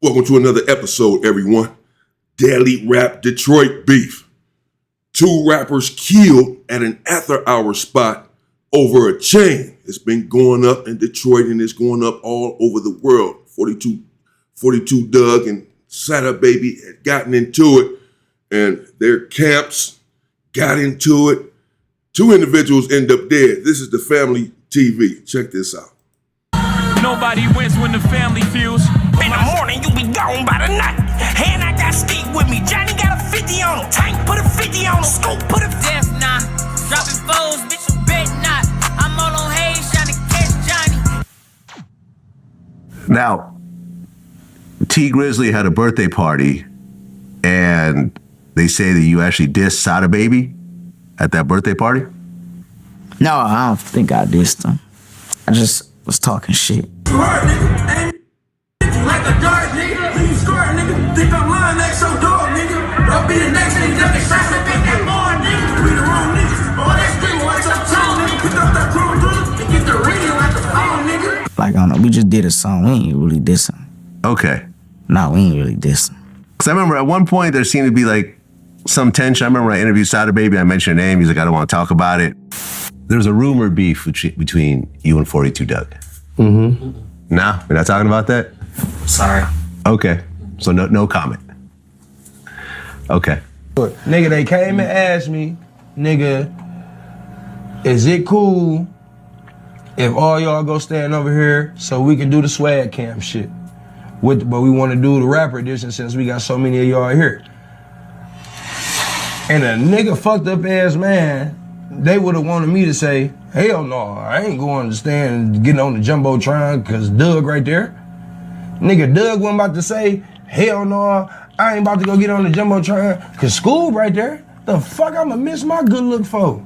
Welcome to another episode, everyone. Daily Rap Detroit Beef. 2 rappers killed at an after-hour spot over a chain. It's been going up in Detroit and it's going up all over the world. 42 Doug and Sada Baby had gotten into it and their camps got into it. 2 individuals end up dead. This is the Family TV. Check this out. Nobody wins when the family feels. In the morning, you be gone by the night. And I got Steve with me. Johnny got a 50 on him. Tank put a 50 on him. Scoop put a death nah. Dropping foes, bitch, you bet not. I'm all on Hayes trying to catch Johnny. Now, T Grizzly had a birthday party, and they say that you actually dissed Sada Baby at that birthday party? No, I don't think I dissed him. I just was talking shit. Smart nigga, ain't like a dart nigga. When you score, nigga, think I'm lying, that's so dog, nigga. Don't be the next nigga, just shots up in that bar, nigga. We the wrong niggas. All that screaming, watch your tone, nigga. Pick up that chrome through and get the ring like a phone, nigga. Like, I don't know, we just did a song. We ain't really dissing. Okay. No, we ain't really dissing. Because I remember at one point there seemed to be like some tension. I remember I interviewed Sada Baby, I mentioned her name. He's like, I don't want to talk about it. There's a rumored beef between you and 42 Doug. Mm-hmm. No, we're not talking about that? Sorry. Okay, so no comment. Okay. Nigga, they came and asked me, nigga, is it cool if all y'all go stand over here so we can do the swag camp shit? But we want to do the rapper edition since we got so many of y'all here. And a nigga fucked up ass man, they would have wanted me to say, hell no, I ain't going to stand getting on the Jumbotron because Doug right there. Nigga, Doug wasn't about to say, hell no, I ain't about to go get on the Jumbotron because School right there. The fuck I'ma miss my good look for?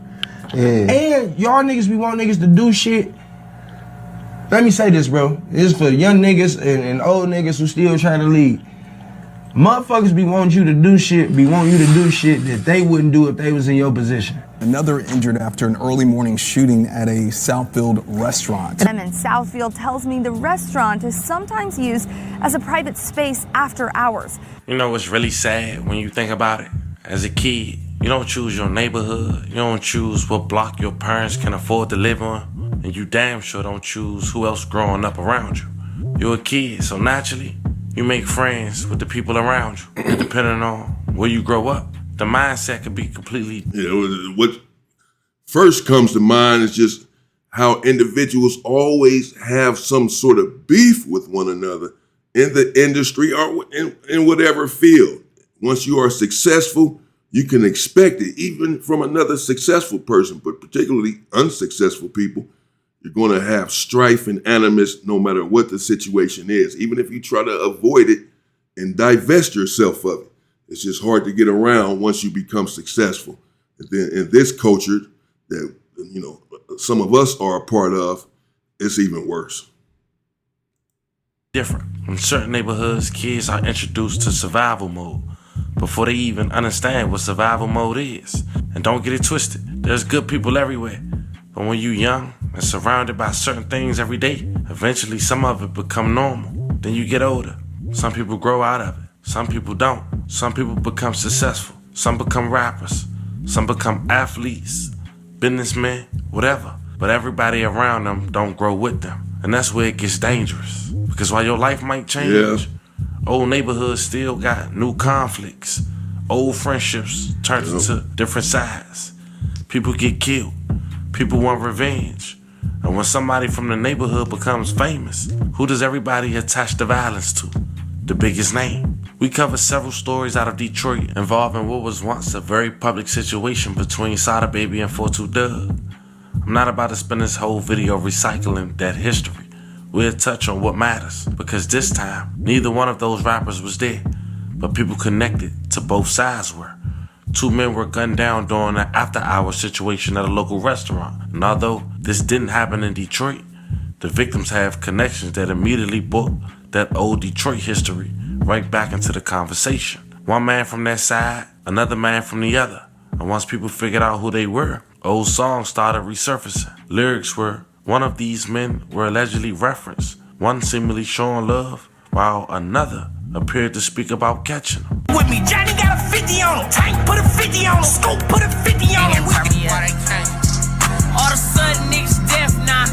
Yeah. And y'all niggas be want niggas to do shit. Let me say this, bro. This is for young niggas and old niggas who still trying to lead. Motherfuckers be wanting you to do shit that they wouldn't do if they was in your position. Another injured after an early morning shooting at a Southfield restaurant. I'm in Southfield tells me the restaurant is sometimes used as a private space after hours. You know what's really sad when you think about it? As a kid, you don't choose your neighborhood. You don't choose what block your parents can afford to live on. And you damn sure don't choose who else growing up around you. You're a kid, so naturally, you make friends with the people around you. And depending on where you grow up, the mindset could be completely... What first comes to mind is just how individuals always have some sort of beef with one another in the industry or in whatever field. Once you are successful, you can expect it, even from another successful person, but particularly unsuccessful people. You're going to have strife and animus no matter what the situation is, even if you try to avoid it and divest yourself of it. It's just hard to get around once you become successful. And then in this culture that, you know, some of us are a part of, it's even worse. Different. In certain neighborhoods, kids are introduced to survival mode before they even understand what survival mode is. And don't get it twisted. There's good people everywhere. But when you're young and surrounded by certain things every day, eventually some of it become normal. Then you get older. Some people grow out of it. Some people don't. Some people become successful. Some become rappers. Some become athletes, businessmen, whatever. But everybody around them don't grow with them. And that's where it gets dangerous. Because while your life might change, old neighborhoods still got new conflicts. Old friendships turn into different sides. People get killed. People want revenge. And when somebody from the neighborhood becomes famous, who does everybody attach the violence to? The biggest name. We covered several stories out of Detroit involving what was once a very public situation between Sada Baby and 42 Doug. I'm not about to spend this whole video recycling that history. We'll touch on what matters, because this time, neither one of those rappers was there, but people connected to both sides were. 2 men were gunned down during an after-hours situation at a local restaurant. And although this didn't happen in Detroit, the victims have connections that immediately brought that old Detroit history right back into the conversation. One man from that side, another man from the other. And once people figured out who they were, old songs started resurfacing. Lyrics where one of these men were allegedly referenced, one seemingly showing love, while another appeared to speak about catching him. With me, Johnny got a 50 on him. Tank put a 50 on him. Scoop put a 50 on him. All of a sudden, niggas deaf now.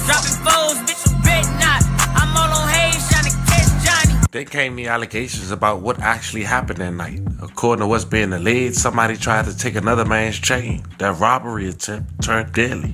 Dropping foes, bitch, you bet not. I'm all on Hayes trying to catch Johnny. Then came the allegations about what actually happened that night. According to what's being alleged, somebody tried to take another man's chain. That robbery attempt turned deadly.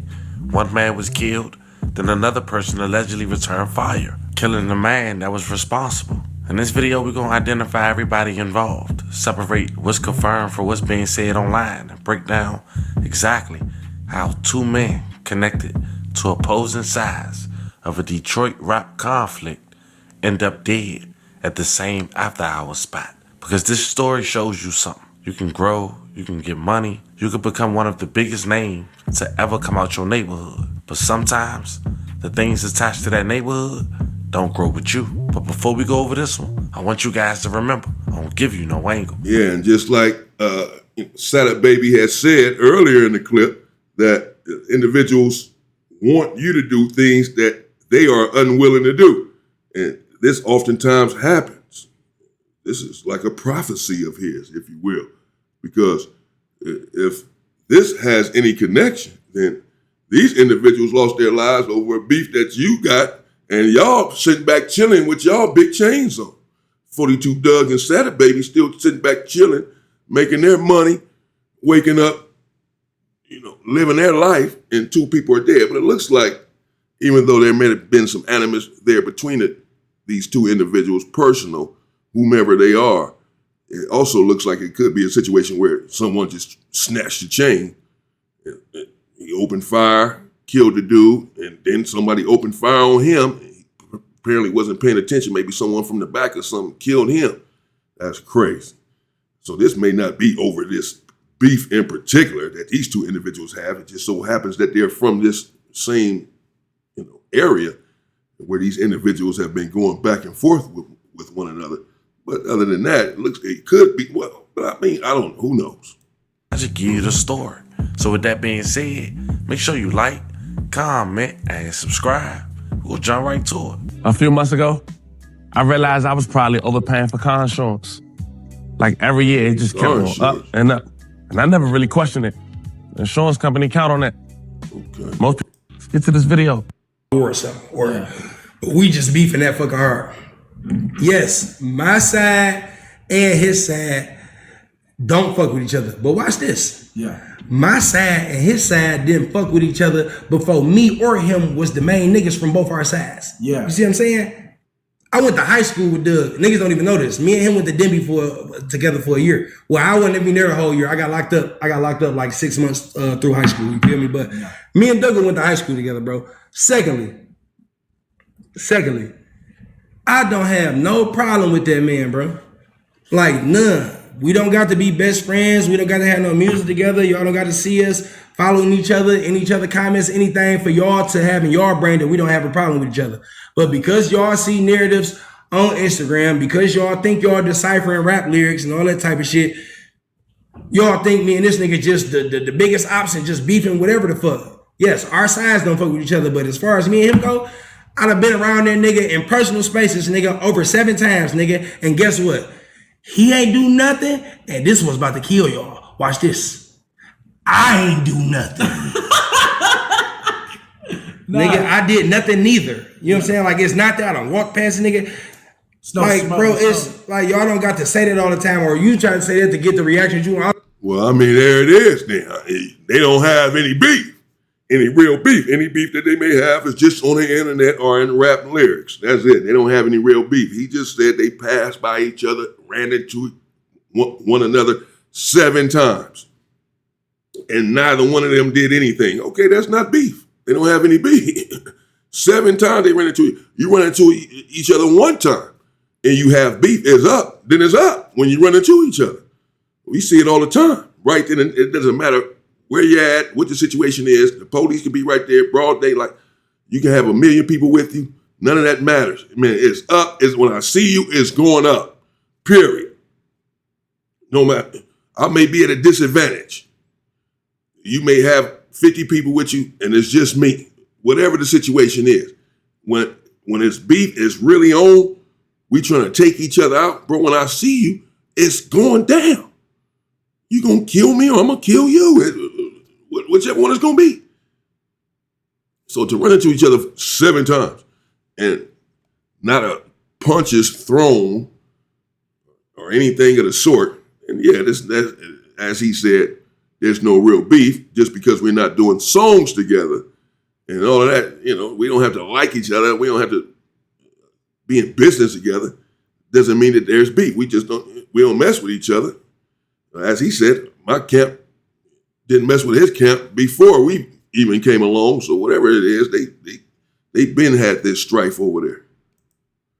One man was killed, then another person allegedly returned fire, killing the man that was responsible. In this video, we're going to identify everybody involved, separate what's confirmed from what's being said online, and break down exactly how two men connected to opposing sides of a Detroit rap conflict end up dead at the same after-hours spot. Because this story shows you something. You can grow, you can get money, you can become one of the biggest names to ever come out your neighborhood. But sometimes, the things attached to that neighborhood don't grow with you. But before we go over this one, I want you guys to remember, I don't give you no angle. Yeah, and just like Sada Baby had said earlier in the clip, that individuals want you to do things that they are unwilling to do. And this oftentimes happens. This is like a prophecy of his, if you will, because if this has any connection, then these individuals lost their lives over a beef that you got, and y'all sitting back chilling with y'all big chains on. 42 Doug and Sada Baby still sitting back chilling, making their money, waking up, living their life, and two people are dead. But it looks like, even though there may have been some animus there between these two individuals, personal, whomever they are, it also looks like it could be a situation where someone just snatched the chain. He opened fire, killed the dude, and then somebody opened fire on him. He apparently wasn't paying attention. Maybe someone from the back or something killed him. That's crazy. So this may not be over this beef in particular that these two individuals have. It just so happens that they're from this same area where these individuals have been going back and forth with one another. But other than that, it could be, well, but I mean, I don't know, who knows? I just give you the story. So with that being said, make sure you like, comment, and subscribe. We'll jump right to it. A few months ago, I realized I was probably overpaying for car insurance. Like every year, it just kept going up and up. And I never really questioned it. The insurance company count on that. Okay. Most people, let's get to this video. Or something. Or we just beefing that fucking hard. Yes, my side and his side don't fuck with each other. But watch this. Yeah. My side and his side didn't fuck with each other before me or him was the main niggas from both our sides. Yeah. You see what I'm saying? I went to high school with Doug. Niggas don't even know this. Me and him went to Denby together for a year. Well, I wasn't even there the whole year. I got locked up. Like 6 months through high school. You feel me? But me and Doug went to high school together, bro. Secondly, I don't have no problem with that man, bro. Like none. We don't got to be best friends. We don't got to have no music together. Y'all don't got to see us following each other, in each other comments, anything for y'all to have in y'all brain that we don't have a problem with each other. But because y'all see narratives on Instagram, because y'all think y'all deciphering rap lyrics and all that type of shit, y'all think me and this nigga just the biggest option, just beefing whatever the fuck. Yes, our sides don't fuck with each other, but as far as me and him go, I done been around that nigga in personal spaces, nigga, over 7 times, nigga. And guess what? He ain't do nothing, and this was about to kill y'all. Watch this. I ain't do nothing. Nigga, I did nothing neither. You know what I'm saying? Like, it's not that I don't walk past a nigga. Like, bro, it's like y'all don't got to say that all the time, or you try to say that to get the reaction you want. Well, I mean, there it is then. They don't have any beef, any real beef. Any beef that they may have is just on the internet or in rap lyrics. That's it. They don't have any real beef. He just said they passed by each other, ran into one another 7 times. And neither one of them did anything. Okay, that's not beef. They don't have any beef. 7 times they ran into you run into each other 1 time and you have beef, it's up. Then it's up when you run into each other. We see it all the time. Right then, it doesn't matter where you're at, what the situation is. The police can be right there, broad daylight. You can have 1 million people with you. None of that matters. Man, it's up. It's when I see you, it's going up. Period. No matter. I may be at a disadvantage. You may have 50 people with you, and it's just me. Whatever the situation is, when it's beef is really on, we trying to take each other out, bro. When I see you, it's going down. You gonna kill me or I'm gonna kill you, whichever one it's gonna be. So to run into each other 7 times and not a punch is thrown or anything of the sort, and yeah, that as he said, there's no real beef just because we're not doing songs together and all of that. You know, we don't have to like each other. We don't have to be in business together. Doesn't mean that there's beef. We don't mess with each other. As he said, my camp didn't mess with his camp before we even came along. So whatever it is, they been had this strife over there.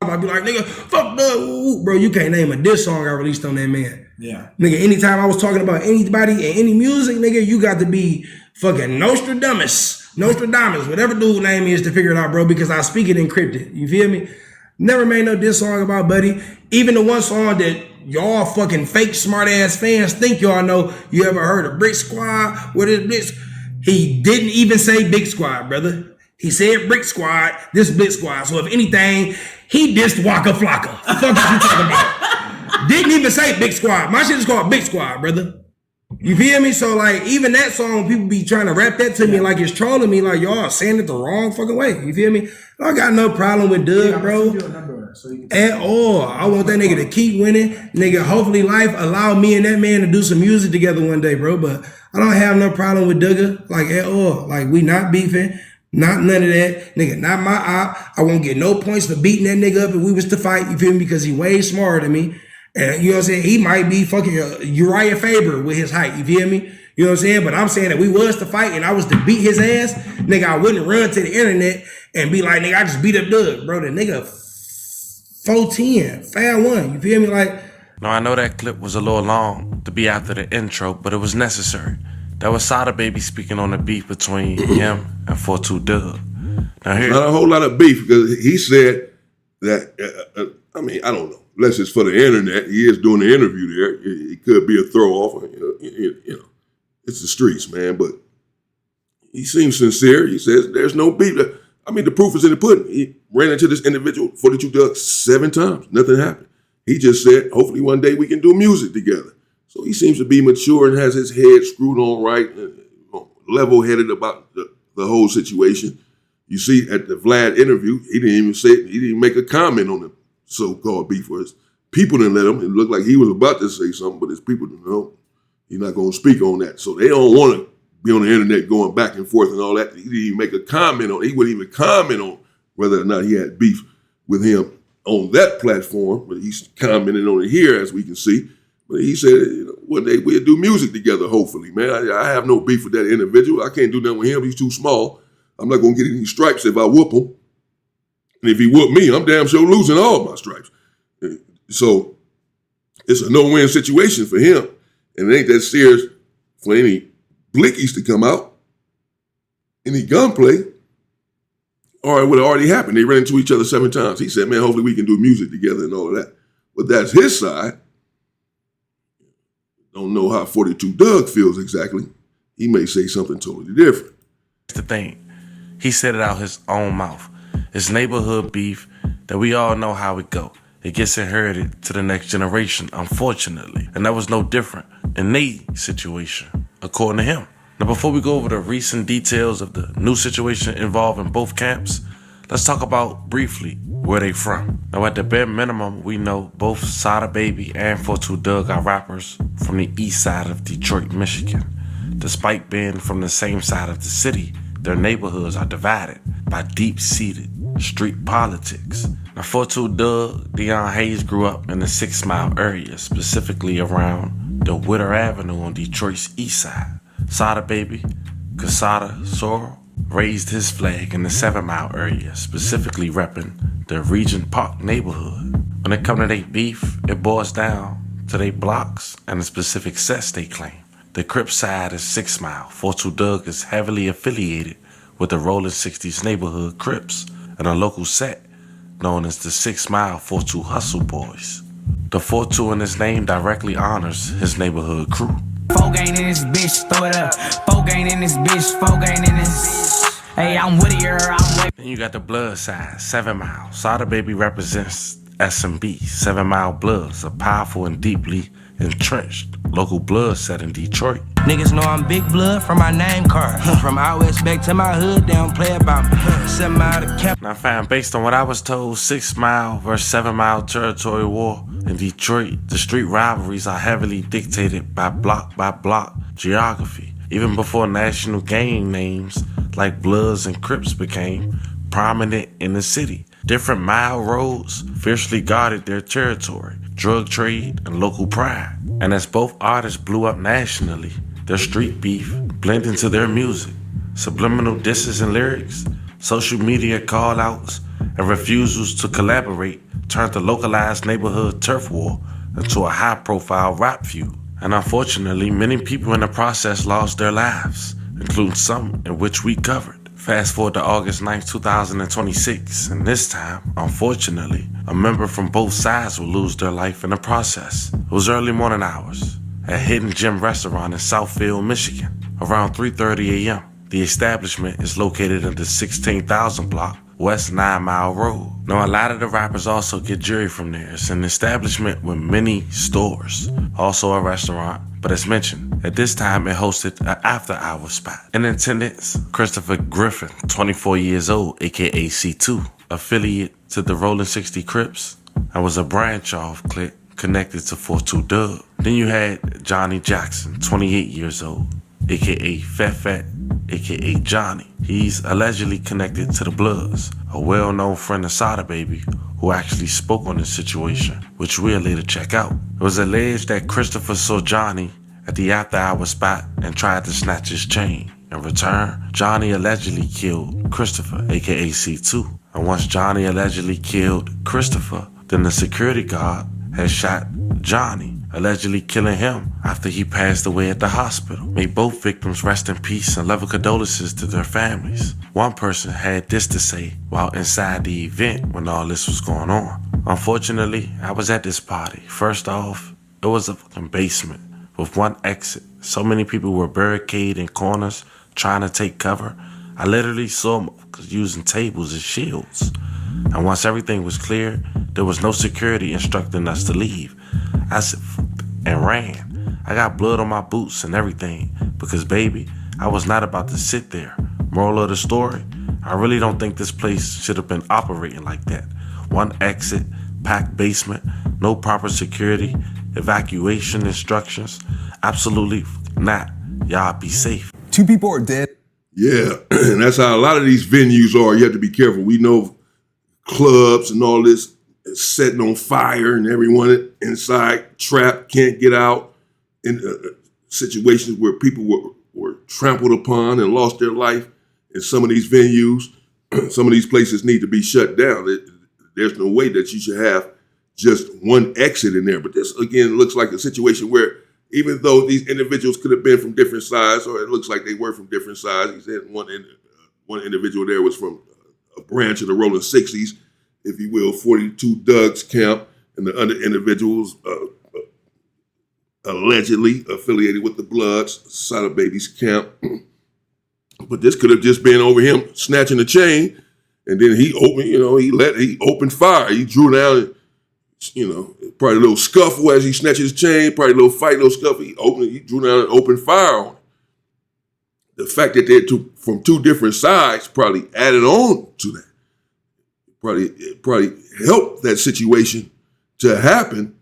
I'd be like, nigga, fuck Doug. Bro, you can't name a diss song I released on that man. Yeah. Nigga, anytime I was talking about anybody and any music, nigga, you got to be fucking Nostradamus, whatever dude name is to figure it out, bro, because I speak it encrypted. You feel me? Never made no diss song about Buddy. Even the one song that y'all fucking fake smart ass fans think y'all know. You ever heard of Brick Squad? What is Blitz? He didn't even say Big Squad, brother. He said Brick Squad, this Blitz Squad. So if anything, he dissed Waka Flocka. Fuck what you talking about? Didn't even say Big Squad. My shit is called Big Squad, brother. You feel me? So like even that song, people be trying to rap that to me like it's trolling me, like y'all saying it the wrong fucking way. You feel me? I got no problem with Doug, bro. At all. I want that nigga to keep winning. Nigga, hopefully life allow me and that man to do some music together one day, bro. But I don't have no problem with Doug, like at all. Like we not beefing. Not none of that. Nigga, not my op. I won't get no points for beating that nigga up if we was to fight, you feel me? Because he way smarter than me. And you know what I'm saying? He might be fucking Uriah Faber with his height, you feel me? You know what I'm saying? But I'm saying that we was to fight and I was to beat his ass, nigga, I wouldn't run to the internet and be like, nigga, I just beat up Doug. Bro, the nigga 410, found one, you feel me? Like, now I know that clip was a little long to be after the intro, but it was necessary. That was Sada Baby speaking on the beef between him and 42 Doug. Now here, not a whole lot of beef because he said that, I mean, I don't know. Unless it's for the internet, he is doing the interview there. It could be a throw off. You know, it's the streets, man. But he seems sincere. He says there's no beef. I mean, the proof is in the pudding. He ran into this individual, 42 Doug, 7 times. Nothing happened. He just said, hopefully one day we can do music together. So he seems to be mature and has his head screwed on right, and level-headed about the whole situation. You see, at the Vlad interview, he didn't make a comment on the so-called beef. His people didn't let him. It looked like he was about to say something, but his people didn't know. He's not going to speak on that. So they don't want to be on the internet going back and forth and all that. He didn't even make a comment on it. He wouldn't even comment on whether or not he had beef with him on that platform, but he's commenting on it here, as we can see. But he said, you know, one day we'll do music together, hopefully, man. I have no beef with that individual. I can't do nothing with him. He's too small. I'm not going to get any stripes if I whoop him. And if he whoop me, I'm damn sure losing all my stripes. So it's a no-win situation for him. And it ain't that serious for any blickies to come out, any gunplay, or it would have already happened. They ran into each other 7 times. He said, man, hopefully we can do music together and all of that. But that's his side. Don't know how 42 Doug feels exactly. He may say something totally different. That's the thing. He said it out his own mouth. It's neighborhood beef that we all know how it go. It gets inherited to the next generation, unfortunately. And that was no different in their situation, according to him. Now, before we go over the recent details of the new situation involving both camps, let's talk about briefly where they from. Now, at the bare minimum, we know both Sada Baby and 42 Doug are rappers from the east side of Detroit, Michigan. Despite being from the same side of the city, their neighborhoods are divided by deep-seated street politics. Now, 42 Doug, Deion Hayes grew up in the 6 Mile area, specifically around the Witter Avenue on Detroit's east side. Sada Baby, Casada Sorrel, raised his flag in the 7 Mile area, specifically repping the Regent Park neighborhood. When it comes to their beef, it boils down to their blocks and the specific sets they claim. The Crip side is 6 Mile. 42 Doug is heavily affiliated with the Rolling 60s neighborhood Crips and a local set known as the 6 Mile 42 Hustle Boys. The 42 in his name directly honors his neighborhood crew. 4 gang in this bitch, throw it up. 4 gang in this bitch, 4 gang in this. Hey, I'm Whittier, I'm Then you got the blood side, 7 Mile. Sada Baby represents S&B, 7 Mile Bloods, a powerful and deeply entrenched local blood set in Detroit. Niggas know I'm big blood from my name card. From out west back to my hood, they don't play about me. 7 Mile to Cap. Now fam, based on what I was told, 6 Mile versus 7 Mile territory war in Detroit, the street rivalries are heavily dictated by block geography. Even before national gang names like Bloods and Crips became prominent in the city, different mile roads fiercely guarded their territory, drug trade, and local pride. And as both artists blew up nationally, their street beef blended into their music. Subliminal disses and lyrics, social media call-outs, and refusals to collaborate turned the localized neighborhood turf war into a high-profile rap feud. And unfortunately, many people in the process lost their lives, including some in which we covered. Fast forward to August 9th, 2026, and this time, unfortunately, a member from both sides will lose their life in the process. It was early morning hours at Hidden Gem Restaurant in Southfield, Michigan, around 3:30 a.m. The establishment is located in the 16,000 block West 9 Mile Road. Now, a lot of the rappers also get jury from there. It's an establishment with many stores, also a restaurant, but as mentioned, at this time it hosted an after-hour spot. In attendance, Christopher Griffin, 24 years old, aka C2, affiliate to the Rolling 60 Crips, and was a branch off clique connected to 42 Dub. Then you had Johnny Jackson, 28 years old, aka Fat, aka Johnny. He's allegedly connected to the Bloods, a well-known friend of Sada Baby who actually spoke on this situation, which we'll later check out. It was alleged that Christopher saw Johnny at the after-hour spot and tried to snatch his chain. In return, Johnny allegedly killed Christopher, aka C2. And once Johnny allegedly killed Christopher, then the security guard had shot Johnny, allegedly killing him after he passed away at the hospital. May both victims rest in peace and love condolences to their families. One person had this to say while inside the event when all this was going on. Unfortunately, I was at this party. First off, it was a fucking basement with one exit. So many people were barricaded in corners trying to take cover. I literally saw them using tables as shields. And once everything was clear, there was no security instructing us to leave. I said, and ran. I got blood on my boots and everything because, baby, I was not about to sit there. Moral of the story, I really don't think this place should have been operating like that. One exit, packed basement, no proper security, evacuation instructions. Absolutely not. Y'all be safe. 2 people are dead. Yeah, and that's how a lot of these venues are. You have to be careful. We know clubs and all this is setting on fire and everyone inside trapped, can't get out, in situations where people were trampled upon and lost their life in some of these venues. Some of these places need to be shut down. There's no way that you should have just one exit in there. But this, again, looks like a situation where even though these individuals could have been from different sides, or it looks like they were from different sides. He said one individual there was from a branch of the Rolling 60s, if you will, 42 Doug's camp, and the other individuals allegedly affiliated with the Bloods, Sada Baby's camp. But this could have just been over him snatching the chain, and then he opened, he opened fire. He drew down, probably a little scuffle as he snatched his chain, probably a little fight, a little scuffle. He drew down and opened fire on him. The fact that they're from 2 different sides probably added on to that. Probably helped that situation to happen.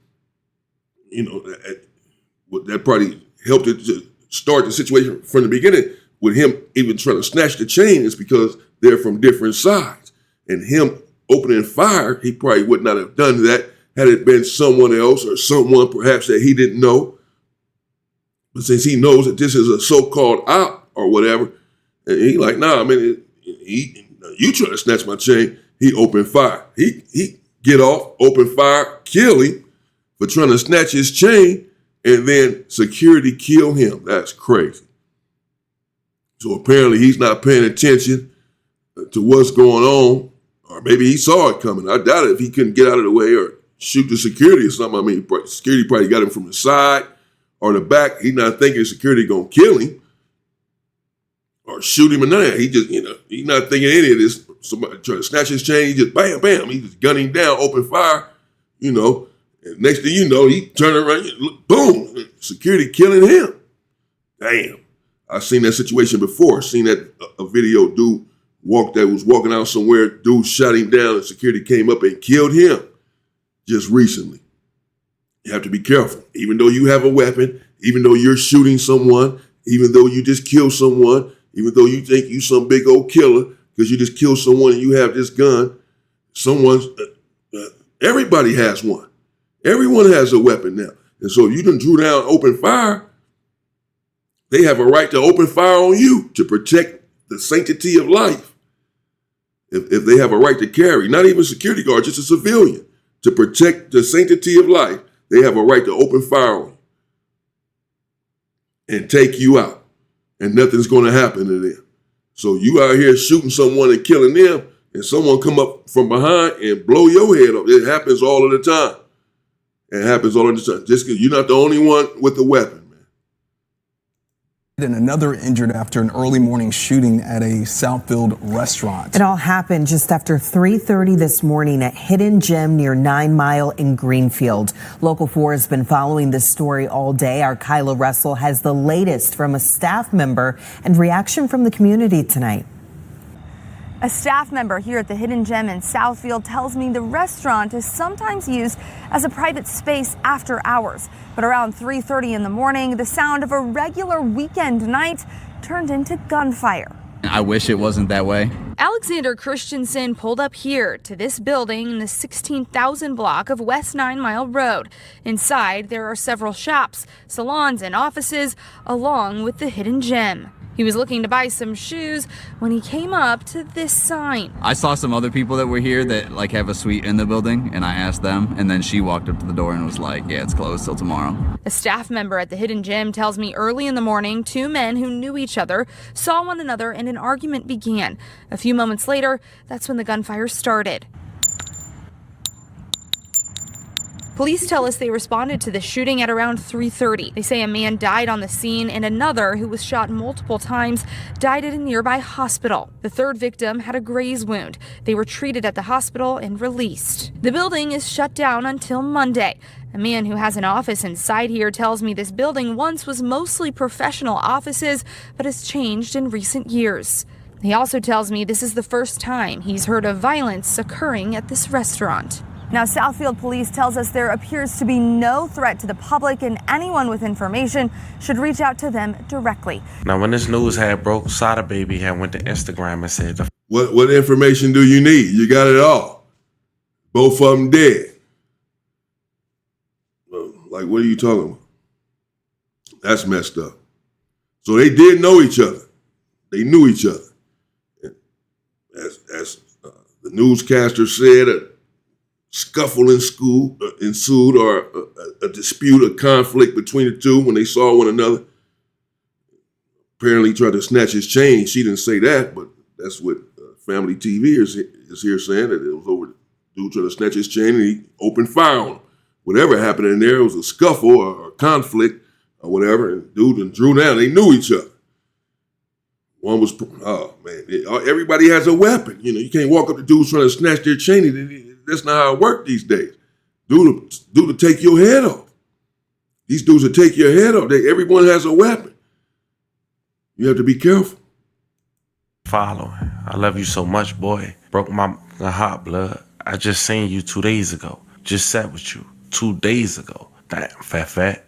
That probably helped it to start the situation from the beginning with him even trying to snatch the chain is because they're from different sides. And him opening fire, he probably would not have done that had it been someone else or someone perhaps that he didn't know. But since he knows that this is a so-called op or whatever, and he like, nah, man, you trying to snatch my chain. He opened fire. He get off, open fire, kill him for trying to snatch his chain, and then security kill him. That's crazy. So apparently he's not paying attention to what's going on, or maybe he saw it coming. I doubt it if he couldn't get out of the way or shoot the security or something. I mean, security probably got him from the side or the back. He's not thinking security gonna kill him or shoot him or none of that. He just, he's not thinking any of this. Somebody trying to snatch his chain, he just bam, bam. He just gunning down, open fire. you know. And next thing you know, he turned around, boom, security killing him. Damn. I've seen that situation before. Seen that a video dude was walking out somewhere, dude shot him down and security came up and killed him just recently. You have to be careful. Even though you have a weapon, even though you're shooting someone, even though you just killed someone, even though you think you some big old killer because you just killed someone and you have this gun, everybody has one. Everyone has a weapon now. And so if you done drew down open fire, they have a right to open fire on you to protect the sanctity of life. If they have a right to carry, not even security guard, just a civilian, to protect the sanctity of life, they have a right to open fire on you and take you out. And nothing's going to happen to them. So you out here shooting someone and killing them, and someone come up from behind and blow your head off. It happens all of the time. It happens all of the time. Just because you're not the only one with a weapon, man. And another injured after an early morning shooting at a Southfield restaurant. It all happened just after 3:30 this morning at Hidden Gem near 9 Mile in Greenfield. Local 4 has been following this story all day. Our Kyla Russell has the latest from a staff member and reaction from the community tonight. A staff member here at the Hidden Gem in Southfield tells me the restaurant is sometimes used as a private space after hours. But around 3:30 in the morning, the sound of a regular weekend night turned into gunfire. I wish it wasn't that way. Alexander Christensen pulled up here to this building in the 16,000 block of West 9 Mile Road. Inside, there are several shops, salons, and offices, along with the Hidden Gem. He was looking to buy some shoes when he came up to this sign. I saw some other people that were here that like have a suite in the building, and I asked them, and then she walked up to the door and was like, yeah, it's closed till tomorrow. A staff member at the Hidden Gem tells me early in the morning, 2 men who knew each other saw one another and an argument began. A few moments later, that's when the gunfire started. Police tell us they responded to the shooting at around 3:30. They say a man died on the scene and another, who was shot multiple times, died at a nearby hospital. The third victim had a graze wound. They were treated at the hospital and released. The building is shut down until Monday. A man who has an office inside here tells me this building once was mostly professional offices, but has changed in recent years. He also tells me this is the first time he's heard of violence occurring at this restaurant. Now, Southfield Police tells us there appears to be no threat to the public, and anyone with information should reach out to them directly. Now, when this news had broke, Sada Baby had went to Instagram and said, What information do you need? You got it all. Both of them dead. Like, what are you talking about? That's messed up. So they did know each other. They knew each other. As the newscaster said, scuffle ensued, or a dispute, a conflict between the two when they saw one another. Apparently he tried to snatch his chain. She didn't say that, but that's what family TV is here saying, that it was over. Dude trying to snatch his chain and he opened fire on him. Whatever happened in there, it was a scuffle or a conflict or whatever, and dude drew down. They knew each other. One was, oh man, everybody has a weapon. You know, you can't walk up to dudes trying to snatch their chain. That's not how it works these days. Dude will take your head off. These dudes will take your head off. Everyone has a weapon. You have to be careful. Following. I love you so much, boy. Broke my heart, blood. I just seen you 2 days ago. Just sat with you 2 days ago. Damn, fat.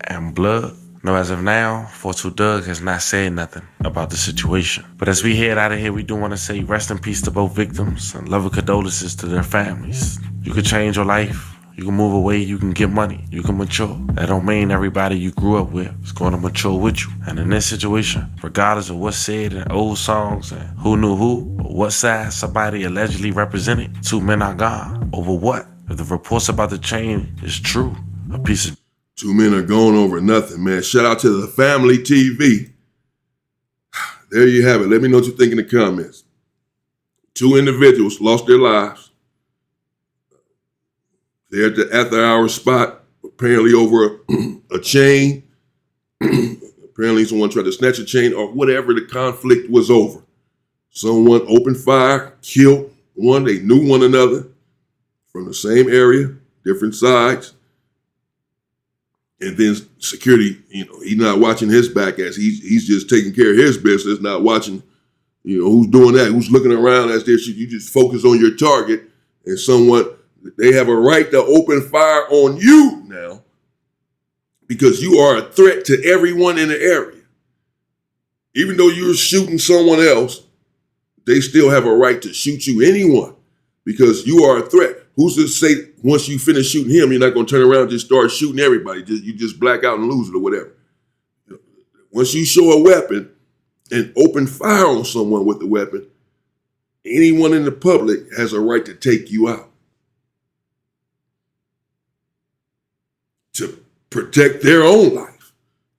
Damn, blood. No, as of now, 42 Doug has not said nothing about the situation. But as we head out of here, we do want to say rest in peace to both victims and love and condolences to their families. You can change your life. You can move away. You can get money. You can mature. That don't mean everybody you grew up with is going to mature with you. And in this situation, regardless of what's said in old songs and who knew who or what side somebody allegedly represented, 2 men are gone. Over what? If the reports about the chain is true, a piece of 2 men are going over nothing, man. Shout out to the family TV. There you have it. Let me know what you think in the comments. 2 individuals lost their lives. They're at the after-hour spot, apparently over a chain. Apparently someone tried to snatch a chain or whatever the conflict was over. Someone opened fire, killed one. They knew one another from the same area. different sides. And then security, he's not watching his back as he's just taking care of his business, not watching, who's doing that, who's looking around as this. You just focus on your target, and they have a right to open fire on you now because you are a threat to everyone in the area. Even though you're shooting someone else, they still have a right to shoot you, anyone, because you are a threat. Who's to say once you finish shooting him, you're not going to turn around and just start shooting everybody? You just black out and lose it or whatever. Once you show a weapon and open fire on someone with the weapon, anyone in the public has a right to take you out. To protect their own life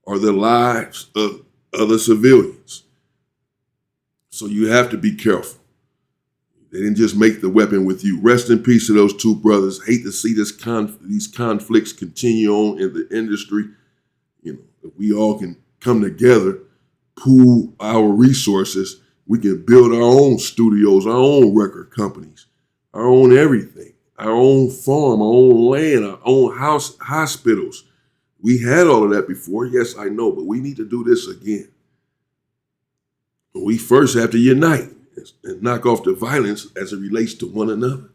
or the lives of other civilians. So you have to be careful. They didn't just make the weapon with you. Rest in peace to those two brothers. Hate to see these conflicts continue on in the industry. If we all can come together, pool our resources, we can build our own studios, our own record companies, our own everything, our own farm, our own land, our own hospitals. We had all of that before. Yes, I know, but we need to do this again. We first have to unite and knock off the violence as it relates to one another.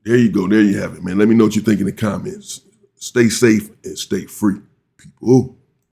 There you go. There you have it, man. Let me know what you think in the comments. Stay safe and stay free, people.